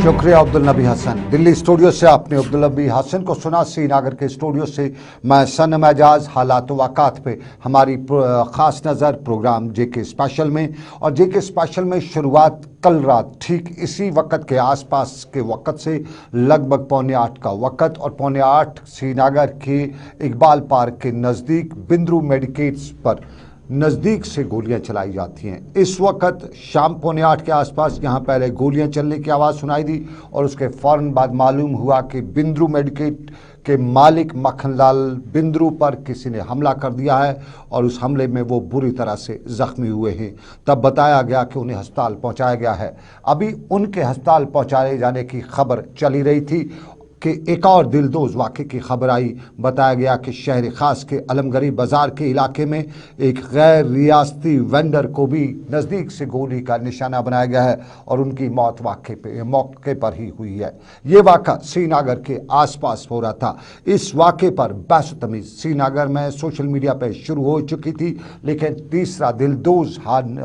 शुक्रिया अब्दुल नबी हसन। दिल्ली स्टूडियो से आपने अब्दुल नबी हसन को सुना। श्रीनगर के स्टूडियो से मैं सनम एजाज हालात वाक़ात पे हमारी ख़ास नज़र प्रोग्राम जेके स्पेशल में। और जेके स्पेशल में शुरुआत कल रात ठीक इसी वक्त के आसपास के वक्त से लगभग 7:45 का वक्त, और 7:45 श्रीनगर के इकबाल पार्क के नज़दीक बिंद्रू मेडिकेट्स पर नज़दीक से गोलियां चलाई जाती हैं। इस वक्त शाम 7:45 के आसपास यहाँ पहले गोलियां चलने की आवाज़ सुनाई दी और उसके फ़ौरन बाद मालूम हुआ कि बिंद्रू मेडिकेट के मालिक मक्खनलाल बिंद्रू पर किसी ने हमला कर दिया है और उस हमले में वो बुरी तरह से ज़ख्मी हुए हैं। तब बताया गया कि उन्हें अस्पताल पहुँचाया गया है। अभी उनके अस्पताल पहुँचाए जाने की खबर चली रही थी कि एक और दिलदोज़ वाक़े की खबर आई। बताया गया कि शहर ख़ास के अलमगरी बाज़ार के इलाके में एक गैर रियासती वेंडर को भी नज़दीक से गोली का निशाना बनाया गया है और उनकी मौत मौके पर ही हुई है। ये वाक़ा श्रीनगर के आसपास हो रहा था। इस वाक़े पर बहस-ओ-तमीज़ श्रीनगर में सोशल मीडिया पर शुरू हो चुकी थी, लेकिन तीसरा दिलदोज़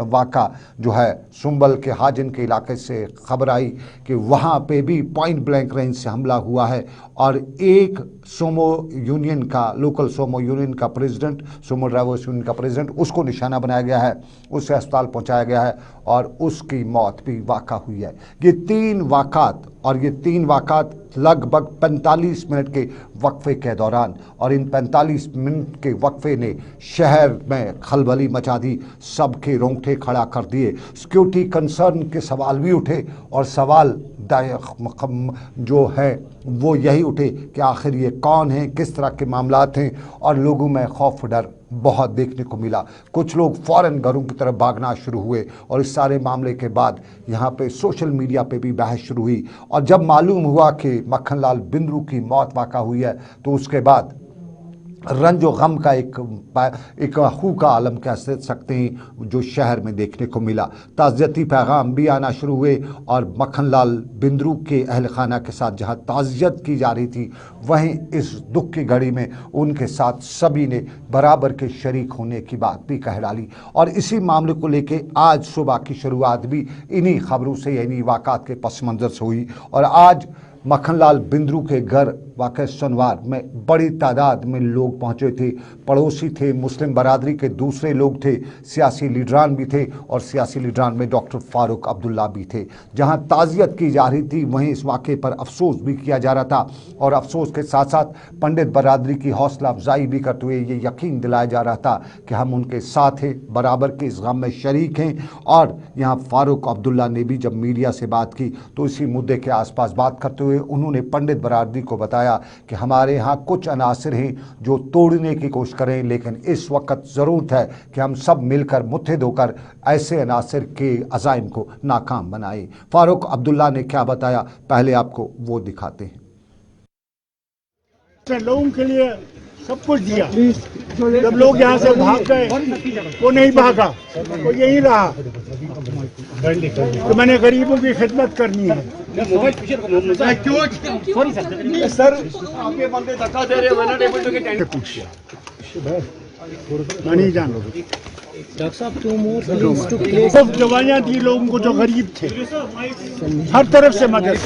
वाक़ा जो है सुंबल के हाजिन के इलाके से खबर आई कि वहाँ पे भी पॉइंट ब्लैंक रेंज से हमला हुआ है और एक सोमो यूनियन का लोकल सोमो यूनियन का प्रेसिडेंट, सोमो ड्राइवर्स यूनियन का प्रेसिडेंट, उसको निशाना बनाया गया है, उसे अस्पताल पहुंचाया गया है और उसकी मौत भी वाक़ा हुई है। ये तीन वाक़ात लगभग 45 मिनट के वक्फे के दौरान, और इन 45 मिनट के वक्फे ने शहर में खलबली मचा दी, सबके रोंगटे खड़ा कर दिए। सिक्योरिटी कंसर्न के सवाल भी उठे और सवाल जो है वो यही उठे कि आखिर ये कौन है, किस तरह के मामलात हैं, और लोगों में खौफ डर बहुत देखने को मिला। कुछ लोग फ़ौरन घरों की तरफ भागना शुरू हुए और इस सारे मामले के बाद यहाँ पे सोशल मीडिया पे भी बहस शुरू हुई। और जब मालूम हुआ कि मक्खनलाल बिंद्रू की मौत वाक़ा हुई है तो उसके बाद रंजो गम का एक हू का आलम कह सकते हैं जो शहर में देखने को मिला। ताज़ियती पैगाम भी आना शुरू हुए और मक्खनलाल बिंद्रू के अहल खाना के साथ जहां ताज़ियत की जा रही थी, वहीं इस दुख की घड़ी में उनके साथ सभी ने बराबर के शरीक होने की बात भी कह डाली। और इसी मामले को लेके आज सुबह की शुरुआत भी इन्हीं खबरों से, इन्हीं वाक़ात के पस मंज़र से हुई। और आज मक्खनलाल बिंद्रू के घर वाक़ई सोनवार में बड़ी तादाद में लोग पहुँचे थे। पड़ोसी थे, मुस्लिम बरादरी के दूसरे लोग थे, सियासी लीडरान भी थे और सियासी लीडरान में डॉक्टर फ़ारूक अब्दुल्ला भी थे। जहां ताज़ियत की जा रही थी वहीं इस वाक़े पर अफसोस भी किया जा रहा था और अफसोस के साथ साथ पंडित बरादरी की हौसला अफजाई भी करते हुए ये यकीन दिलाया जा रहा था कि हम उनके साथ हैं, बराबर के इस गम में शरीक हैं। और यहाँ फ़ारूक अब्दुल्ला ने भी जब मीडिया से बात की तो इसी मुद्दे के आसपास बात करते हुए उन्होंने पंडित बरादरी को बताया कि हमारे यहाँ कुछ अनासिर हैं जो तोड़ने की कोशिश करें, लेकिन इस वक्त ज़रूरत है कि हम सब मिलकर मुट्ठे धोकर ऐसे अनासिर के अज़ाइम को नाकाम बनाएं। फ़ारूक अब्दुल्ला ने क्या बताया, पहले आपको वो दिखाते हैं। लोगों के लिए सब कुछ दिया। जब लोग यहाँ से भाग गए वो नहीं भागा, वो यही रहा तो मैंने गरीबों की खिदमत करनी है। सर आपके बंदे धक्का दे रहे मैं नहीं जान सब दवाइयाँ दी लोगों को जो गरीब थे, हर तरफ से मदद,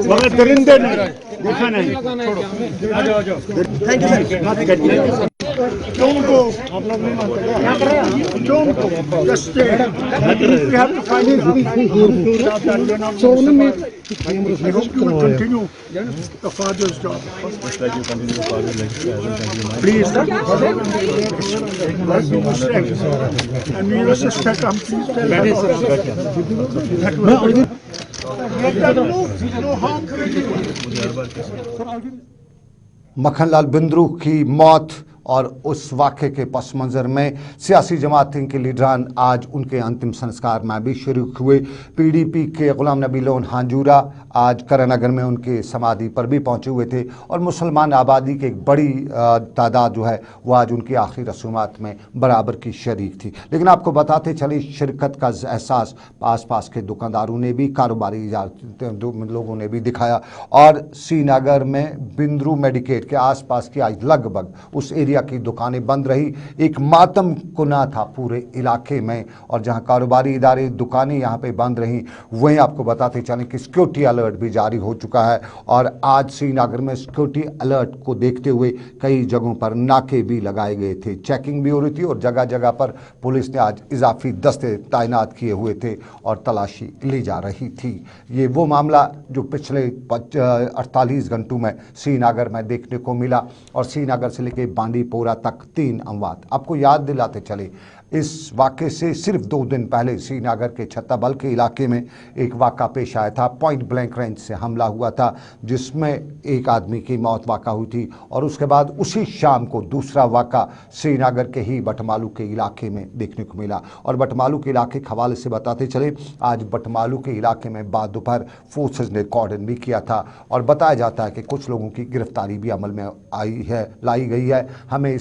मगर दरिंदे नहीं देखा नहीं। मत करिए Don't go. Don't go. Just stay. We have to find it. So I hope you will continue the father's job. Please. And we respect him. No harm. Makhanlal Bindroo की मौत और उस वाक़े के पस मंज़र में सियासी जमातें के लीडरान आज उनके अंतिम संस्कार में भी शरीक हुए। पीडीपी के गुलाम नबी लोन हांजूरा आज करनगर में उनके समाधि पर भी पहुंचे हुए थे और मुसलमान आबादी की एक बड़ी तादाद जो है वो आज उनकी आखिरी रसूमात में बराबर की शरीक थी। लेकिन आपको बताते चले शिरकत का एहसास आस पास के दुकानदारों ने भी, कारोबारी लोगों ने भी दिखाया। और श्रीनगर में बिंद्रू मेडिकेट के आसपास की आज लगभग उस एरिया मीडिया की दुकानें बंद रही। एक मातम कुना था पूरे इलाके में, और जहां कारोबारी इदारे दुकानें यहां पे बंद रहीं, वहीं आपको बताते चलें कि सिक्योरिटी अलर्ट भी जारी हो चुका है। और आज श्रीनगर में सिक्योरिटी अलर्ट को देखते हुए कई जगहों पर नाके भी लगाए गए थे, चेकिंग भी हो रही थी, और जगह जगह पर पुलिस ने आज इजाफी दस्ते तैनात किए हुए थे और तलाशी ली जा रही थी। ये वो मामला जो पिछले 48 घंटों में श्रीनगर में देखने को मिला, और श्रीनगर से लेकर बांडीपोरा तक 3 अमवात। आपको याद दिलाते चले, इस वाक़े से सिर्फ 2 दिन पहले श्रीनगर के छत्ताबल के इलाके में एक वाक़ा पेश आया था। पॉइंट ब्लैंक रेंज से हमला हुआ था, जिसमें एक आदमी की मौत वाक़ा हुई थी, और उसके बाद उसी शाम को दूसरा वाक़ा श्रीनगर के ही बटमालू के इलाके में देखने को मिला। और बटमालू के इलाके के हवाले से बताते चले, आज बटमालू के इलाके में बाद दोपहर फोर्सेज ने कॉर्डन भी किया था, और बताया जाता है कि कुछ लोगों की गिरफ्तारी भी अमल में लाई गई है। हमें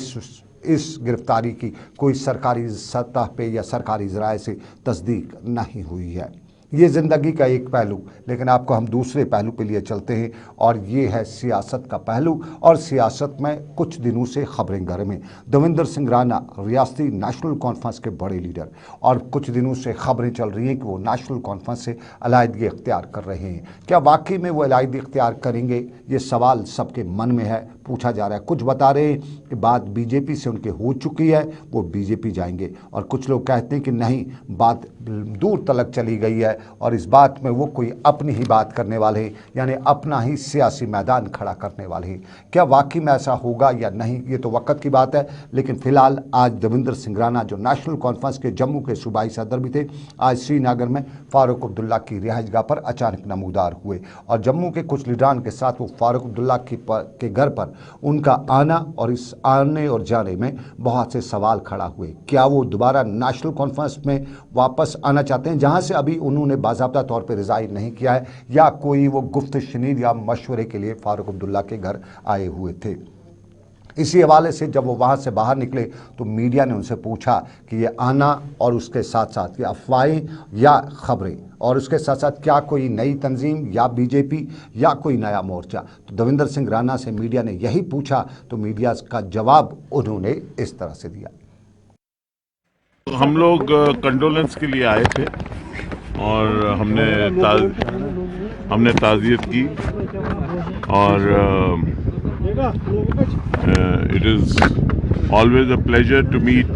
इस गिरफ्तारी की कोई सरकारी सतह पे या सरकारी ज़राए से तस्दीक नहीं हुई है। ये ज़िंदगी का एक पहलू, लेकिन आपको हम दूसरे पहलू पे लिए चलते हैं, और ये है सियासत का पहलू। और सियासत में कुछ दिनों से खबरें गर्म। देवेंद्र सिंह राणा रियासती नेशनल कॉन्फ्रेंस के बड़े लीडर, और कुछ दिनों से खबरें चल रही हैं कि वो नेशनल कॉन्फ्रेंस से अलहदगी इख्तियार कर रहे हैं। क्या वाकई में वो अलहदगी इख्तियार करेंगे? ये सवाल सबके मन में है, पूछा जा रहा है। कुछ बता रहे हैं कि बात बीजेपी से उनके हो चुकी है, वो बीजेपी जाएंगे, और कुछ लोग कहते हैं कि नहीं, बात दूर तलक चली गई है, और इस बात में वो कोई अपनी ही बात करने वाले हैं, यानी अपना ही सियासी मैदान खड़ा करने वाले हैं। क्या वाकई में ऐसा होगा या नहीं, ये तो वक्त की बात है। लेकिन फिलहाल आज देवेंद्र सिंह राणा, जो नेशनल कॉन्फ्रेंस के जम्मू के सूबाई सदर भी थे, आज श्रीनगर में फारूक अब्दुल्ला की रिहाइशगाह पर अचानक नमूदार हुए, और जम्मू के कुछ लीडरान के साथ वो फारूक अब्दुल्ला के घर पर उनका आना, और इस आने और जाने में बहुत से सवाल खड़ा हुए। क्या वो दोबारा नेशनल कॉन्फ्रेंस में वापस आना चाहते हैं, जहां से अभी उन्होंने बाज़ाब्ता तौर पर रिजाइन नहीं किया है, या कोई वो गुफ्त शनीद या मशवरे के लिए फारूक अब्दुल्ला के घर आए हुए थे? इसी हवाले से जब वो वहाँ से बाहर निकले तो मीडिया ने उनसे पूछा कि ये आना और उसके साथ साथ ये अफवाहें या खबरें, और उसके साथ साथ क्या कोई नई तंजीम या बीजेपी या कोई नया मोर्चा? तो देवेंद्र सिंह राणा से मीडिया ने यही पूछा, तो मीडिया का जवाब उन्होंने इस तरह से दिया। हम लोग कंडोलेंस के लिए आए थे, और हमने ताज़ियत की, और it is always a pleasure to meet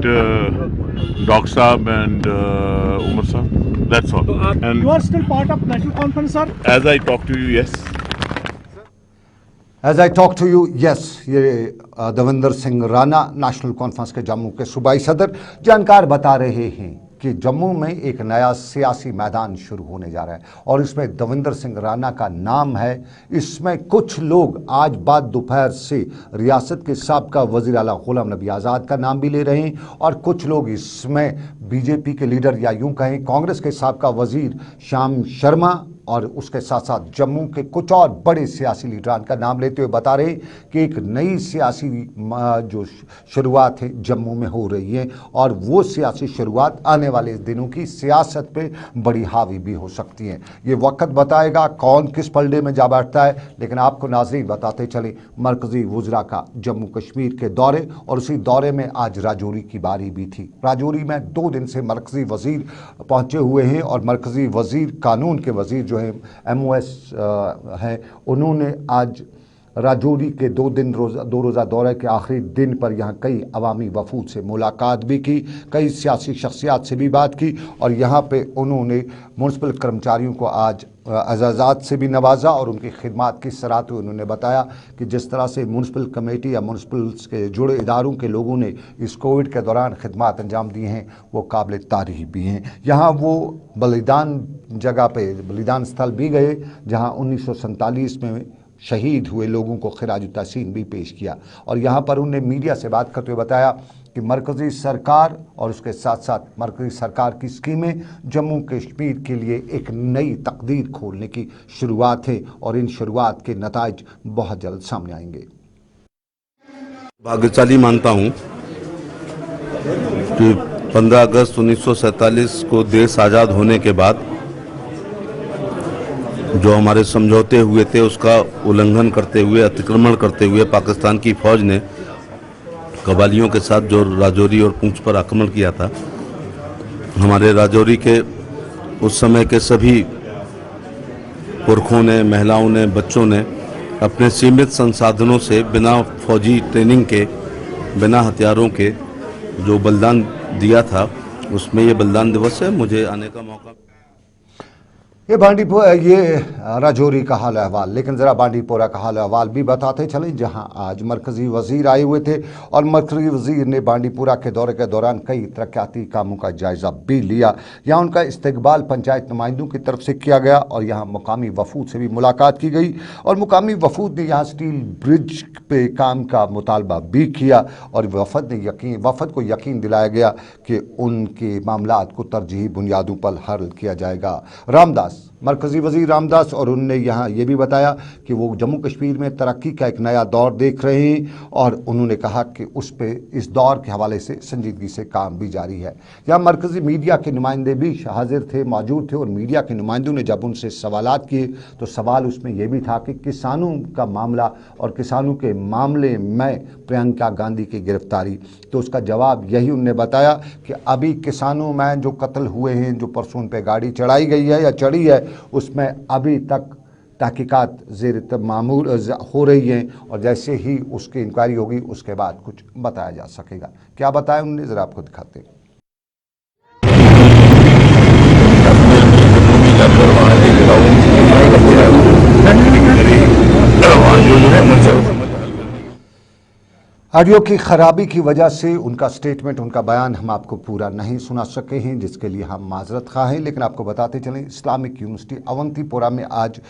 Doc Saab and Umar Saab. That's all. And You are still part of national conference, sir? as I talk to you, yes. As I talk to you, yes, ये Devender Singh Rana national conference के जम्मू के सूबाई सदर जानकार बता रहे हैं कि जम्मू में एक नया सियासी मैदान शुरू होने जा रहा है, और इसमें देवेंद्र सिंह राणा का नाम है। इसमें कुछ लोग आज बाद दोपहर से रियासत के साबका वज़ीर आला गुलाम नबी आज़ाद का नाम भी ले रहे हैं, और कुछ लोग इसमें बीजेपी के लीडर या यूं कहें कांग्रेस के साबका वज़ीर श्याम शर्मा और उसके साथ साथ जम्मू के कुछ और बड़े सियासी लीडरान का नाम लेते हुए बता रहे कि एक नई सियासी जो शुरुआत है जम्मू में हो रही है, और वो सियासी शुरुआत आने वाले दिनों की सियासत पे बड़ी हावी भी हो सकती है। ये वक्त बताएगा कौन किस पलड़े में जा बैठता है। लेकिन आपको नाज़रीन बताते चले, मरकज़ी वज़रा का जम्मू कश्मीर के दौरे, और उसी दौरे में आज राजौरी की बारी भी थी। राजौरी में 2 दिन से मरकज़ी वज़ीर पहुँचे हुए हैं, और मरकज़ी वज़ीर कानून के वज़ीर जो है MOS है, उन्होंने आज राजौरी के 2 रोज़ा दौरे के आखिरी दिन पर यहाँ कई अवामी वफूद से मुलाकात भी की, कई सियासी शख्सियात से भी बात की, और यहाँ पे उन्होंने म्युनिसिपल कर्मचारियों को आज एजाज़ात से भी नवाजा, और उनकी खिदमात की सराहते हुए उन्होंने बताया कि जिस तरह से म्युनिसिपल कमेटी या म्युनिसिपल्स के जुड़े इदारों के लोगों ने इस कोविड के दौरान खिदमात अंजाम दी हैं, वो काबिल तारीफ़ भी हैं। यहाँ वो बलिदान जगह पे, बलिदान स्थल भी गए, जहाँ 1947 में शहीद हुए लोगों को खिराज तहसीन भी पेश किया, और यहाँ पर उन्होंने मीडिया से बात करते हुए बताया कि मरकज़ी सरकार और उसके साथ साथ मरकज़ी सरकार की स्कीमें जम्मू कश्मीर के लिए एक नई तकदीर खोलने की शुरुआत है, और इन शुरुआत के नताइज बहुत जल्द सामने आएंगे। भाग्यशाली मानता हूँ कि 15 अगस्त 1947 को देश आज़ाद होने के बाद जो हमारे समझौते हुए थे उसका उल्लंघन करते हुए, अतिक्रमण करते हुए पाकिस्तान की फ़ौज ने कबालियों के साथ जो राजौरी और पूंछ पर आक्रमण किया था, हमारे राजौरी के उस समय के सभी पुरखों ने, महिलाओं ने, बच्चों ने अपने सीमित संसाधनों से बिना फौजी ट्रेनिंग के, बिना हथियारों के जो बलिदान दिया था, उसमें ये बलिदान दिवस है। मुझे आने का मौका, ये ये राजौरी का हाल अहवाल, लेकिन ज़रा बांडीपोरा का हाल अहवाल भी बताते चलें, जहां आज मरकज़ी वज़ीर आए हुए थे और मरकज़ी वज़ीर ने बांडीपोरा के दौरे के दौरान कई तरक्याती कामों का जायज़ा भी लिया। यहाँ उनका इस्तकबाल पंचायत नुमाइंदों की तरफ से किया गया और यहाँ मुकामी वफूद से भी मुलाकात की गई और मुकामी वफूद ने यहाँ स्टील ब्रिज पे काम का मुतालबा भी किया और वफद को यकीन दिलाया गया कि उनके मामलात को तरजीही बुनियादों पर हल किया जाएगा। रामदास, मरकज़ी वज़ीर रामदास, और उनने यहाँ ये भी बताया कि वो जम्मू कश्मीर में तरक्की का एक नया दौर देख रहे हैं और उन्होंने कहा कि उस पे इस दौर के हवाले से संजीदगी से काम भी जारी है। यहाँ मरकज़ी मीडिया के नुमाइंदे भी हाजिर थे, मौजूद थे और मीडिया के नुमाइंदों ने जब उनसे सवालात किए तो सवाल उसमें यह भी था कि किसानों का मामला और किसानों के मामले में प्रियंका गांधी की गिरफ्तारी, तो उसका जवाब यही उनने बताया कि अभी किसानों में जो कत्ल हुए हैं, जो परसों पे गाड़ी चढ़ाई गई है या चढ़ी है, उसमें अभी तक तहकीकात ज़ेर मामूल हो रही हैं और जैसे ही उसकी इंक्वायरी होगी उसके बाद कुछ बताया जा सकेगा। क्या बताया उन्होंने, ज़रा आपको दिखाते हैं। ऑडियो की ख़राबी की वजह से उनका स्टेटमेंट, उनका बयान हम आपको पूरा नहीं सुना सके हैं, जिसके लिए हम माजरत खा हैं। लेकिन आपको बताते चलें, इस्लामिक यूनिवर्सिटी अवंतीपोरा में आज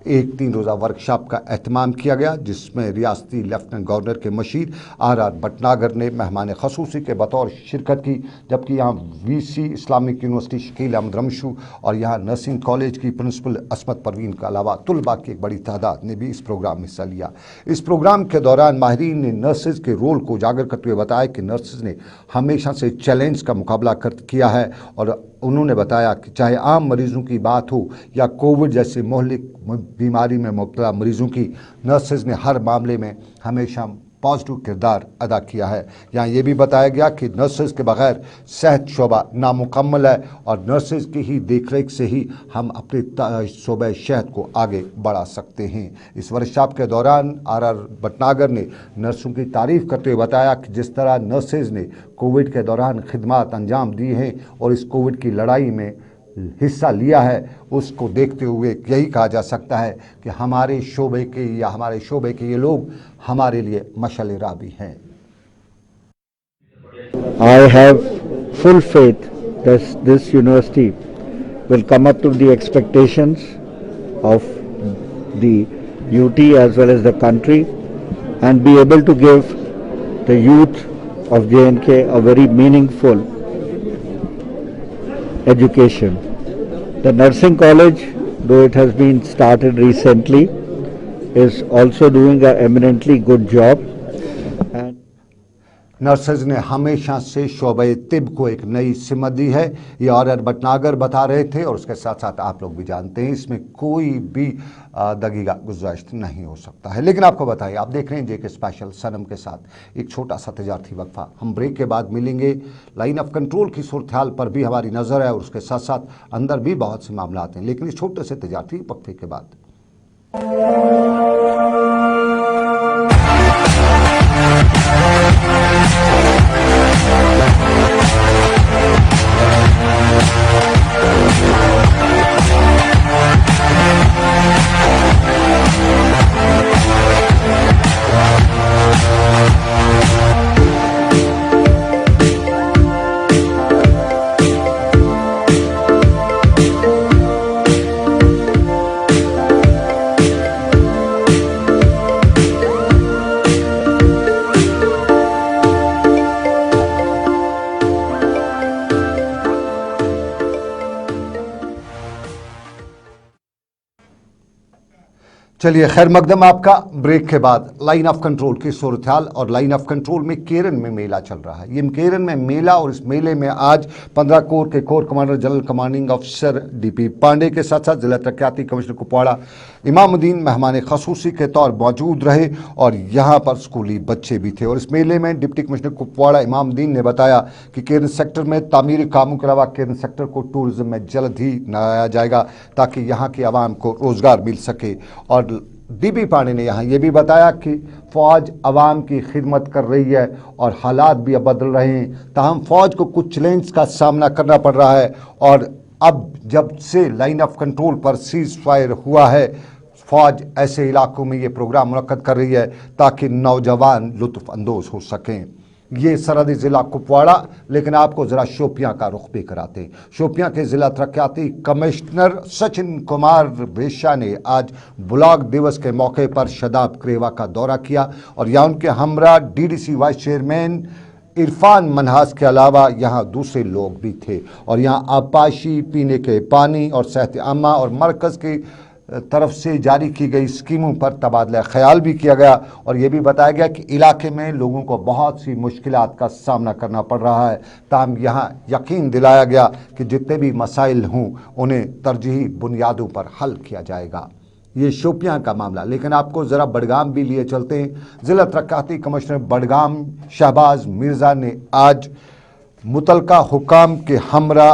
एक 3 रोज़ा वर्कशॉप का एहतमाम किया गया, जिसमें रियासती लेफ्टिनेंट गवर्नर के मशीर आर भटनागर ने मेहमान खसूसी के बतौर शिरकत की, जबकि यहाँ VC Islamic university Shakeel Ahmed Ramshu और यहाँ नर्सिंग कॉलेज की प्रिंसिपल असमत परवीन के अलावा तुलबा की एक बड़ी तादाद ने भी इस प्रोग्राम में हिस्सा लिया। इस प्रोग्राम के दौरान माहिरीन ने नर्सेज के रोल को उजागर करते हुए बताया कि नर्सेज ने हमेशा से चैलेंज का मुकाबला किया है और उन्होंने बताया कि चाहे आम मरीज़ों की बात हो या कोविड जैसे मोहलिक बीमारी में मुब्तला मरीज़ों की, नर्सेज ने हर मामले में हमेशा पॉजिटिव किरदार अदा किया है। यहाँ ये भी बताया गया कि नर्सेज के बगैर सेहत शोबा नामुकम्मल है और नर्सेज की ही देखरेख से ही हम अपने शोबे सेहत को आगे बढ़ा सकते हैं। इस वर्कशॉप के दौरान आर भटनागर ने नर्सों की तारीफ़ करते हुए बताया कि जिस तरह नर्सेज ने कोविड के दौरान खिदमात अंजाम दी हैं और इस कोविड की लड़ाई में हिस्सा लिया है, उसको देखते हुए यही कहा जा सकता है कि हमारे शोबे के ये लोग हमारे लिए मशाल राह भी हैं। I have full faith that this university will come up to the expectations of the UT as well as the country and be able to give the youth of J&K a very meaningful education. The nursing college, though it has been started recently, is also doing an eminently good job. And nurses ने हमेशा से शोबे तिब को एक नई सिमत दी है, ये आर भटनागर बता रहे थे और उसके साथ साथ आप लोग भी जानते हैं इसमें कोई भी दगीगा गुजारिश नहीं हो सकता है। लेकिन आपको बताइए, आप देख रहे हैं जेके स्पेशल सनम के साथ एक छोटा सा तजारती वक्फा। हम ब्रेक के बाद मिलेंगे। लाइन ऑफ कंट्रोल की सूरत हाल पर भी हमारी नज़र है और उसके साथ साथ अंदर भी बहुत से मामला हैं, लेकिन इस छोटे से तजारती वक्फे के बाद चलिए खैर मकदम आपका। ब्रेक के बाद लाइन ऑफ कंट्रोल की सूरत हाल, और लाइन ऑफ कंट्रोल में केरन में मेला चल रहा है। ये केरन में मेला, और इस मेले में आज 15 कोर के corps commander general commanding officer D P Pandey के साथ साथ जिला तरक्याती कमिश्नर कुपवाड़ा इमामुद्दीन मेहमान खसूसी के तौर मौजूद रहे, और यहाँ पर स्कूली बच्चे भी थे। और इस मेले में डिप्टी कमिश्नर कुपवाड़ा इमामुद्दीन ने बताया कि केरन सेक्टर में तामीरी कामों के अलावा केरन सेक्टर को टूरिज्म में जल्द ही लाया जाएगा ताकि यहाँ की आवाम को रोज़गार मिल सके। और डीपी पांडे ने यहाँ ये भी बताया कि फ़ौज आवाम की खिदमत कर रही है और हालात भी अब बदल रहे हैं, ताहम फ़ौज को कुछ चैलेंज का सामना करना पड़ रहा है। और अब जब से लाइन ऑफ कंट्रोल पर सीज़ फायर हुआ है, फ़ौज ऐसे इलाकों में ये प्रोग्राम मुनक्कद कर रही है ताकि नौजवान लुत्फ़ अंदोज़ हो सकें। ये सरहदी ज़िला कुपवाड़ा, लेकिन आपको ज़रा शोपियां का रुख भी कराते हैं। शोपियां के ज़िला तरक्याती कमिश्नर सचिन कुमार वेशा ने आज ब्लॉक दिवस के मौके पर शदाब करेवा का दौरा किया, और यहाँ उनके हमरा DDC vice chairman Irfan Manhas के अलावा यहाँ दूसरे लोग भी थे। और यहाँ आपाशी, पीने के पानी और सेहत आमा और मरकज़ की तरफ से जारी की गई स्कीमों पर तबादला ख्याल भी किया गया, और ये भी बताया गया कि इलाके में लोगों को बहुत सी मुश्किलात का सामना करना पड़ रहा है। ताहम यहाँ यकीन दिलाया गया कि जितने भी मसाइल हों उन्हें तरजीही बुनियादों पर हल किया जाएगा। ये शोपियां का मामला। लेकिन आपको ज़रा बडगाम भी लिए चलते हैं। ज़िला तरक्याती कमिश्नर बडगाम शहबाज मिर्ज़ा ने आज मुतलका हुकाम के हमरा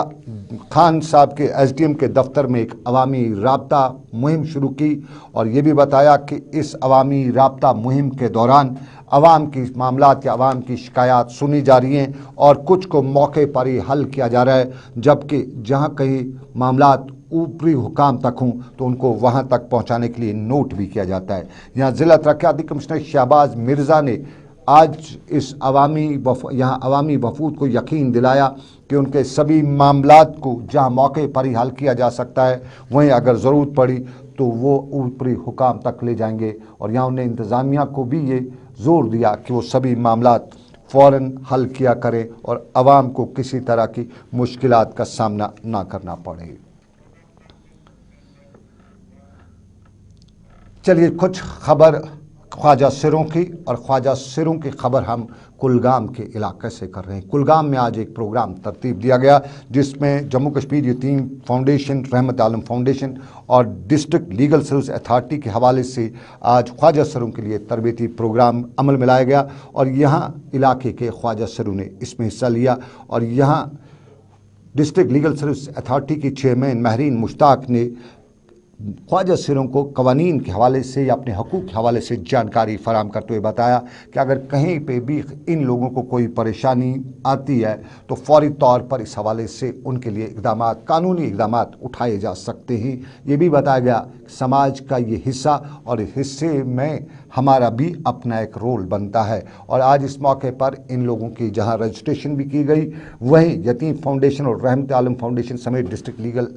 खान साहब के एसडीएम के दफ्तर में एक अवामी राब्ता मुहिम शुरू की, और ये भी बताया कि इस अवामी राब्ता मुहिम के दौरान अवाम की मामलात या अवाम की शिकायत सुनी जा रही हैं, और कुछ को मौके पर ही हल किया जा रहा है, जबकि जहाँ कहीं मामलात ऊपरी हुकाम तक हों तो उनको वहाँ तक पहुँचाने के लिए नोट भी किया जाता है। यहाँ ज़िला तरक्याती कमिश्नर शहबाज मिर्ज़ा ने आज इस यहाँ अवामी वफूद को यकीन दिलाया कि उनके सभी मामलात को जहाँ मौके पर ही हल किया जा सकता है, वहीं अगर ज़रूरत पड़ी तो वो ऊपरी हुकाम तक ले जाएंगे। और यहाँ उन्हें इंतज़ामिया को भी ये ज़ोर दिया कि वो सभी मामलात फ़ौरन हल किया करें और आवाम को किसी तरह की मुश्किलात का सामना ना करना पड़े। चलिए कुछ खबर ख्वाजा सिरों की, और ख्वाजा सिरों की खबर हम कुलगाम के इलाके से कर रहे हैं। कुलगाम में आज एक प्रोग्राम तरतीब दिया गया जिसमें जम्मू कश्मीर यतीम फाउंडेशन, रहमत आलम फाउंडेशन और डिस्ट्रिक्ट लीगल सर्विस अथॉरिटी के हवाले से आज ख्वाजा सिरों के लिए तरबीती प्रोग्राम अमल में लाया गया, और यहाँ इलाके के ख्वाजा सिरों ने इसमें हिस्सा लिया। और यहाँ डिस्ट्रिक्ट लीगल सर्विस अथॉरिटी की चेयरमैन महरीन मुश्ताक ने ख्वाजा सिरों को कवानीन के हवाले से या अपने हकूक़ के हवाले से जानकारी फराहम करते हुए बताया कि अगर कहीं पे भी इन लोगों को कोई परेशानी आती है तो फौरी तौर पर इस हवाले से उनके लिए कानूनी इक़दाम उठाए जा सकते हैं। ये भी बताया गया समाज का ये हिस्सा, और इस हिस्से में हमारा भी अपना एक रोल बनता है। और आज इस मौके पर इन लोगों की जहाँ रजिस्ट्रेशन भी की गई, वहीं यतीम फाउंडेशन और रहमत आलम फाउंडेशन समेत डिस्ट्रिक्ट लीगल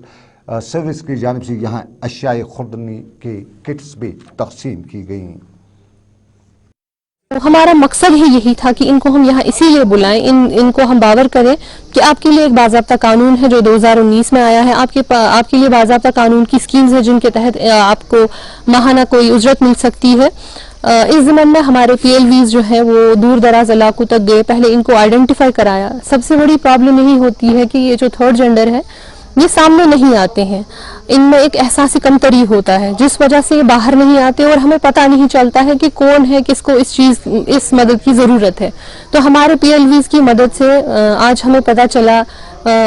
सर्विस की जानिब से यहाँ अशियाए खुर्दनी के किट्स भी तकसीम की गई। हमारा मकसद ही यही था कि इनको हम यहाँ इसीलिए बुलाएं, इनको हम बावर करें कि आपके लिए एक बाज़ाब्ता कानून है जो 2019 में आया है, आपके लिए बाज़ाब्ता कानून की स्कीम्स है जिनके तहत आपको माहाना कोई उजरत मिल सकती है। इस ज़मन में हमारे PLVs जो है वो दूर दराज इलाकों तक गए, पहले इनको आइडेंटिफाई कराया। सबसे बड़ी प्रॉब्लम यही होती है कि ये जो थर्ड जेंडर है ये सामने नहीं आते हैं, इनमें एक एहसास कमतरी होता है जिस वजह से ये बाहर नहीं आते, और हमें पता नहीं चलता है कि कौन है किसको इस मदद की ज़रूरत है। तो हमारे PLVs की मदद से आज हमें पता चला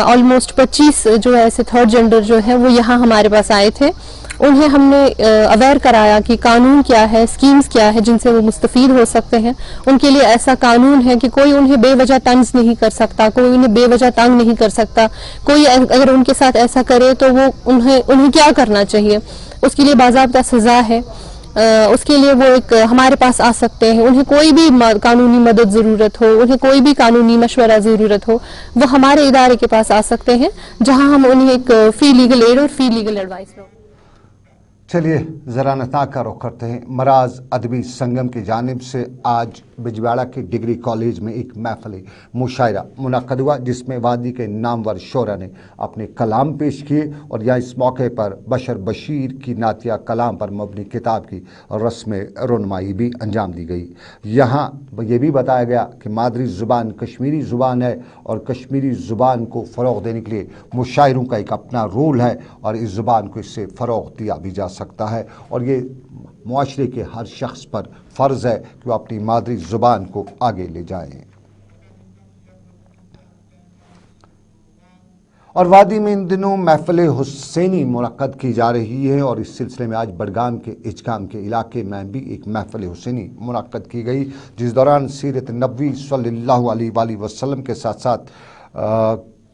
ऑलमोस्ट 25 जो है ऐसे थर्ड जेंडर जो है वो यहाँ हमारे पास आए थे। उन्हें हमने अवेयर कराया कि कानून क्या है, स्कीम्स क्या है जिनसे वो मुस्तफ़ीद हो सकते हैं। उनके लिए ऐसा कानून है कि कोई उन्हें बेवजह तंज नहीं कर सकता, कोई उन्हें बेवजह तंग नहीं कर सकता। कोई अगर उनके साथ ऐसा करे तो वो उन्हें क्या करना चाहिए, उसके लिए बाज़ाब्ता सज़ा है। उसके लिए वो एक हमारे पास आ सकते हैं। उन्हें कोई भी कानूनी मदद ज़रूरत हो, उन्हें कोई भी कानूनी मशवरा ज़रूरत हो, वो हमारे इदारे के पास आ सकते हैं, जहाँ हम उन्हें एक फ्री लीगल एड और फ्री लीगल एडवाइस चलिए ज़रा नता का रुख करते हैं। मराज अदबी संगम की जानिब से आज बिजवाड़ा के डिग्री कॉलेज में एक महफिल मुशायरा मुनक़्क़द हुआ, जिसमें वादी के नामवर शोरा ने अपने कलाम पेश किए और यहाँ इस मौके पर बशर बशीर की नातिया कलाम पर मबनी किताब की रस्म रनुमाई भी अंजाम दी गई। यहाँ ये भी बताया गया कि मादरी ज़ुबान कश्मीरी ज़ुबान है और कश्मीरी ज़ुबान को फ़रोग़ देने के लिए मुशायरों का एक अपना रोल है और इस ज़ुबान को इससे फ़रोग़ दिया भी जा सकता है और ये मुआशरे के हर शख्स पर फ़र्ज़ है कि वो अपनी मादरी ज़ुबान को आगे ले जाएं। और वादी में इन दिनों महफिल हुसैनी मुनक़्क़द की जा रही है और इस सिलसिले में आज बडगाम के इजगाम के इलाके में भी एक महफिल हुसैनी मुनक़्क़द की गई, जिस दौरान सीरत नबी सल्लल्लाहु अलैहि वसल्लम के साथ साथ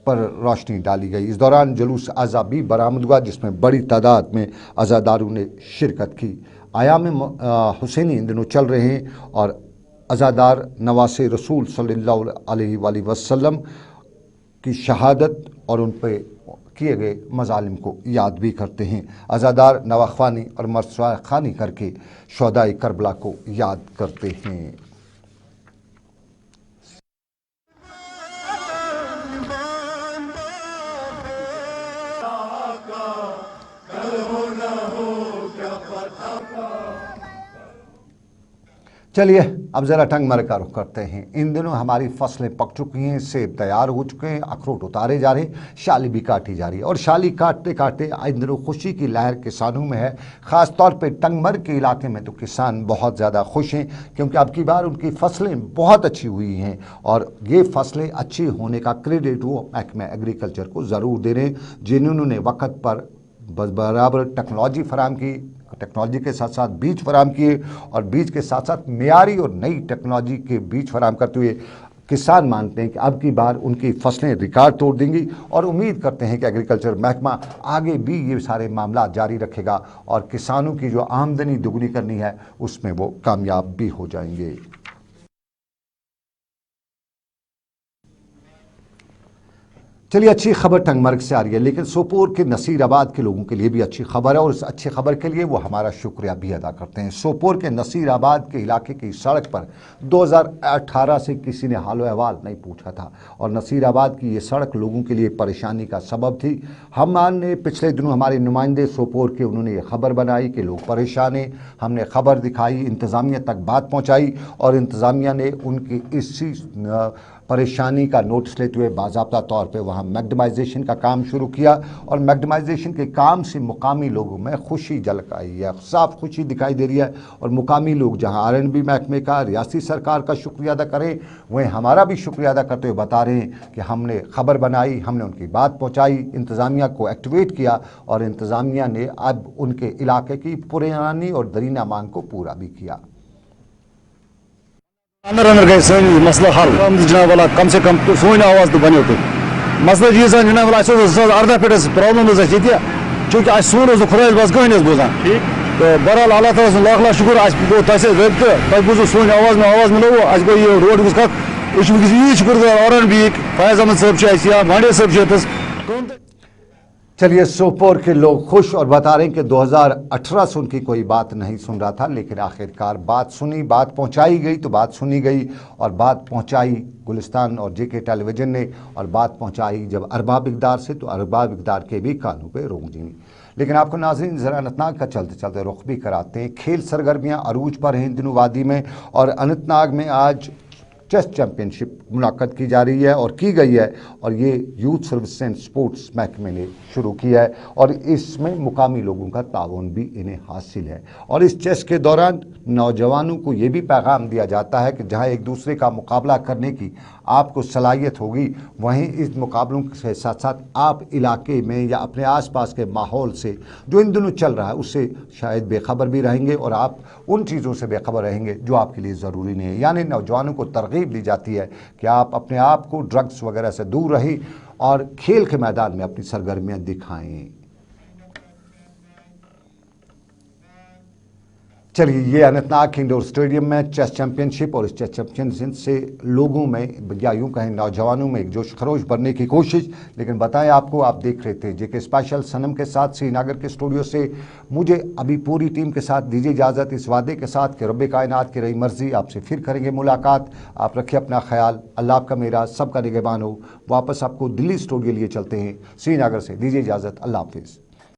पर रोशनी डाली गई। इस दौरान जुलूस अज़ा भी बरामद हुआ, जिसमें बड़ी तादाद में अज़ादारों ने शिरकत की। आयाम हुसैनी इन दिनों चल रहे हैं और अज़ादार नवासे रसूल सल्लल्लाहु अलैहि वसल्लम की शहादत और उन पर किए गए मज़ालिम को याद भी करते हैं। अज़ादार नवाख्वानी और मरसवा खानी करके शोहदाए करबला को याद करते हैं। चलिए अब ज़रा टंग मर का रुख करते हैं। इन दिनों हमारी फसलें पक चुकी हैं, सेब तैयार हो चुके हैं, अखरोट उतारे जा रहे हैं, शाली भी काटी जा रही है और शाली काटते काटते इन दिनों खुशी की लहर किसानों में है। ख़ास तौर पे टंगमर के इलाके में तो किसान बहुत ज़्यादा खुश हैं, क्योंकि अब की बार उनकी फसलें बहुत अच्छी हुई हैं और ये फसलें अच्छी होने का क्रेडिट वो महकमा एग्रीकल्चर को ज़रूर दे रहे हैं, जिन्होंने वक्त पर बराबर टेक्नोलॉजी फराम की, टेक्नोलॉजी के साथ साथ बीज फराम किए और बीज के साथ साथ मियारी और नई टेक्नोलॉजी के बीज फराम करते हुए किसान मानते हैं कि अब की बार उनकी फसलें रिकॉर्ड तोड़ देंगी और उम्मीद करते हैं कि एग्रीकल्चर महकमा आगे भी ये सारे मामला जारी रखेगा और किसानों की जो आमदनी दुगनी करनी है उसमें वो कामयाब भी हो जाएंगे। चलिए अच्छी खबर टंगमर्ग से आ रही है, लेकिन सोपोर के नसीराबाद के लोगों के लिए भी अच्छी खबर है और इस अच्छी खबर के लिए वो हमारा शुक्रिया भी अदा करते हैं। सोपोर के नसीराबाद के इलाके की सड़क पर 2018 से किसी ने हाल अहवाल नहीं पूछा था और नसीराबाद की ये सड़क लोगों के लिए परेशानी का सबब थी। हमने पिछले दिनों हमारे नुमाइंदे सोपोर के उन्होंने ये खबर बनाई कि लोग परेशान हैं, हमने खबर दिखाई, इंतज़ामिया तक बात पहुँचाई और इंतज़ामिया ने उनकी इसी परेशानी का नोटिस लेते हुए बाज़ाब्ता तौर पे वहाँ मैग्डमाइजेशन का काम शुरू किया और मैग्डमाइजेशन के काम से मुकामी लोगों में खुशी झलक आई है, साफ खुशी दिखाई दे रही है और मुकामी लोग जहाँ R&B महकमे का, रियासी सरकार का शुक्रिया अदा करें, वहीं हमारा भी शुक्रिया अदा करते हुए बता रहे हैं कि हमने खबर बनाई, हमने उनकी बात पहुँचाई, इंतज़ामिया को एक्टिवेट किया और इंतज़ामिया ने अब उनके इलाके की पुरानी और दरीना मांग को पूरा भी किया। अंदर गए सन मसला हल जनाब वाला कम से कम तो सोन आवाज तो बनो तो मसला ये जनाब वाला 2018 पे प्रॉब्लम चूंकि आज सोन खुदा बस कहीं बोजान तो बहरहाल अल्लाह ताला से लाख लाख शुक्र आज गो तसे रबत बूझो सोन आवाज मिलो आज गो ये रोड गुस ये शुक्र R&B फैज अहमद साहब या भांडे साहब। चलिए सोपोर के लोग खुश और बता रहे हैं कि 2018 से उनकी कोई बात नहीं सुन रहा था, लेकिन आखिरकार बात सुनी, बात पहुंचाई गई तो बात सुनी गई और बात पहुंचाई गुलिस्तान और JK टेलीविज़न ने और बात पहुंचाई जब अरबाब इक़दार से तो अरबाब इक़दार के भी कानों पे रोंगनी। लेकिन आपको नाज़रीन ज़रा अनंतनाग का चलते चलते रुख भी कराते हैं। खेल सरगर्मियाँ अरूज पर हैं इन दिनों वादी में और अनंतनाग में आज चेस चैम्पियनशिप मुनक़्क़द की जा रही है और की गई है और ये यूथ सर्विस एंड स्पोर्ट्स महकमे ने शुरू किया है और इसमें मुकामी लोगों का ताउन भी इन्हें हासिल है और इस चेस के दौरान नौजवानों को ये भी पैगाम दिया जाता है कि जहां एक दूसरे का मुकाबला करने की आपको सलाहियत होगी, वहीं इस मुकाबलों के साथ साथ आप इलाके में या अपने आसपास के माहौल से जो इन दिनों चल रहा है उससे शायद बेखबर भी रहेंगे और आप उन चीज़ों से बेखबर रहेंगे जो आपके लिए ज़रूरी नहीं है। यानी नौजवानों को तरगीब दी जाती है कि आप अपने आप को ड्रग्स वगैरह से दूर रहें और खेल के मैदान में अपनी सरगर्मियाँ दिखाएँ। चलिए, ये अनंतनाग इंडोर स्टेडियम में चेस चैंपियनशिप और इस चेस चैंपियनशिप से लोगों में या यूं कहें नौजवानों में एक जोश खरोश भरने की कोशिश। लेकिन बताएं आपको, आप देख रहे थे जेके स्पेशल सनम के साथ श्रीनगर के स्टूडियो से। मुझे अभी पूरी टीम के साथ दीजिए इजाज़त, इस वादे के साथ कि रब्बे कायनात की रही मर्जी आपसे फिर करेंगे मुलाकात। आप रखिए अपना ख्याल, अल्लाह आपका मेरा सबका निगहबान हो। वापस आपको दिल्ली स्टूडियो लिए चलते हैं श्रीनगर से। दीजिए इजाज़त, अल्लाह हाफिज़।